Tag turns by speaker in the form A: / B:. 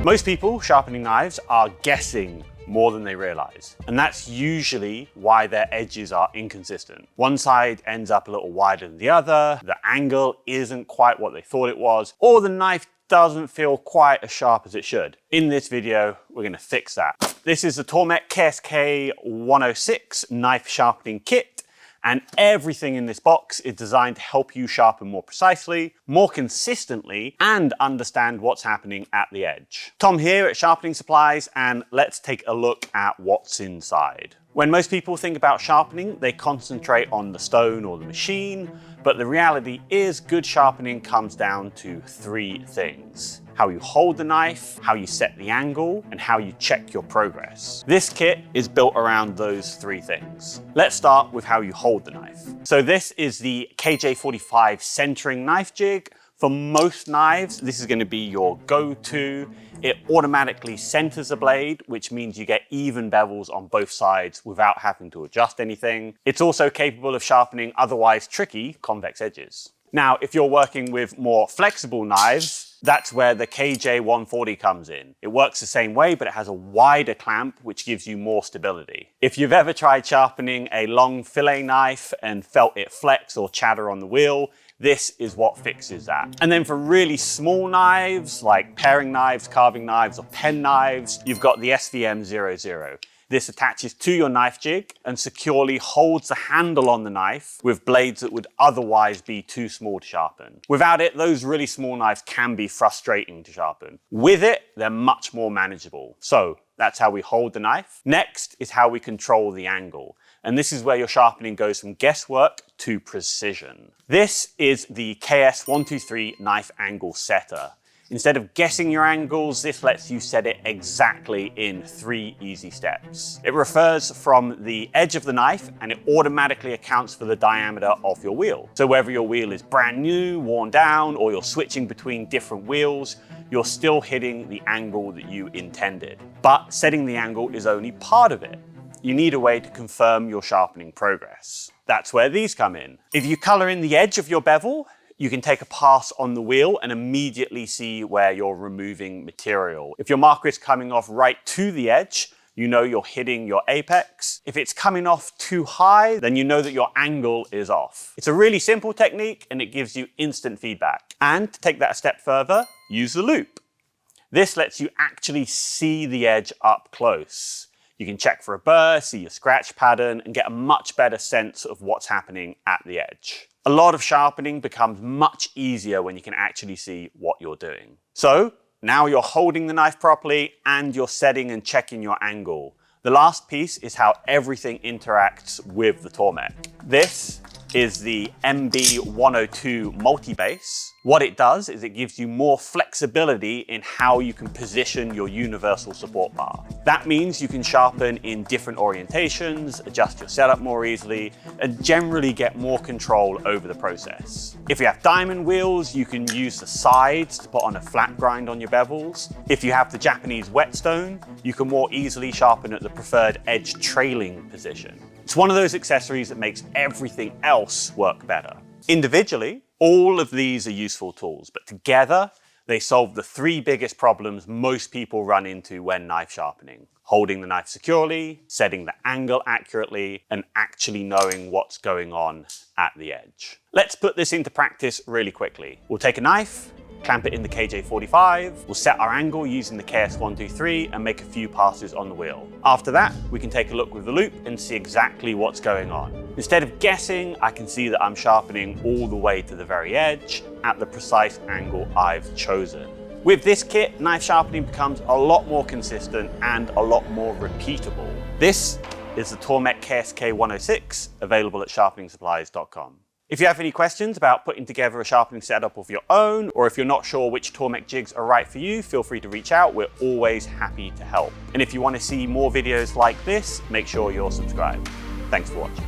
A: Most people sharpening knives are guessing more than they realize. And that's usually why their edges are inconsistent. One side ends up a little wider than the other, the angle isn't quite what they thought it was, or the knife doesn't feel quite as sharp as it should. In this video, we're gonna fix that. This is the Tormek KSK-106 Knife Sharpening Kit, and everything in this box is designed to help you sharpen more precisely, more consistently, and understand what's happening at the edge. Tom here at Sharpening Supplies, and let's take a look at what's inside. When most people think about sharpening, they concentrate on the stone or the machine, but the reality is good sharpening comes down to three things: how you hold the knife, how you set the angle, and how you check your progress. This kit is built around those three things. Let's start with how you hold the knife. So this is the KJ45 centering knife jig. For most knives, this is going to be your go-to. It automatically centers the blade, which means you get even bevels on both sides without having to adjust anything. It's also capable of sharpening otherwise tricky convex edges. Now, if you're working with more flexible knives, that's where the KJ140 comes in. It works the same way, but it has a wider clamp, which gives you more stability. If you've ever tried sharpening a long fillet knife and felt it flex or chatter on the wheel, this is what fixes that. And then for really small knives, like paring knives, carving knives, or pen knives, you've got the SVM00. This attaches to your knife jig and securely holds the handle on the knife with blades that would otherwise be too small to sharpen. Without it, those really small knives can be frustrating to sharpen. With it, they're much more manageable. So that's how we hold the knife. Next is how we control the angle. And this is where your sharpening goes from guesswork to precision. This is the KS-123 knife angle setter. Instead of guessing your angles, this lets you set it exactly in 3 easy steps. It refers from the edge of the knife and it automatically accounts for the diameter of your wheel. So whether your wheel is brand new, worn down, or you're switching between different wheels, you're still hitting the angle that you intended. But setting the angle is only part of it. You need a way to confirm your sharpening progress. That's where these come in. If you color in the edge of your bevel, you can take a pass on the wheel and immediately see where you're removing material. If your marker is coming off right to the edge, you know you're hitting your apex. If it's coming off too high, then you know that your angle is off. It's a really simple technique and it gives you instant feedback. And to take that a step further, use the loop. This lets you actually see the edge up close. You can check for a burr, see your scratch pattern, and get a much better sense of what's happening at the edge. A lot of sharpening becomes much easier when you can actually see what you're doing. So now you're holding the knife properly and you're setting and checking your angle. The last piece is how everything interacts with the Tormek. This is the MB102 multi-base. What it does is it gives you more flexibility in how you can position your universal support bar. That means you can sharpen in different orientations, adjust your setup more easily, and generally get more control over the process. If you have diamond wheels, you can use the sides to put on a flat grind on your bevels. If you have the Japanese whetstone, you can more easily sharpen at the preferred edge trailing position. It's one of those accessories that makes everything else work better. Individually, all of these are useful tools, but together, they solve the 3 biggest problems most people run into when knife sharpening: holding the knife securely, setting the angle accurately, and actually knowing what's going on at the edge. Let's put this into practice really quickly. We'll take a knife, clamp it in the KJ45, we'll set our angle using the KS-123 and make a few passes on the wheel. After that, we can take a look with the loop and see exactly what's going on. Instead of guessing, I can see that I'm sharpening all the way to the very edge at the precise angle I've chosen. With this kit, knife sharpening becomes a lot more consistent and a lot more repeatable. This is the Tormek KSK-106, available at sharpeningsupplies.com. If you have any questions about putting together a sharpening setup of your own, or if you're not sure which Tormek jigs are right for you, feel free to reach out. We're always happy to help. And if you want to see more videos like this, make sure you're subscribed. Thanks for watching.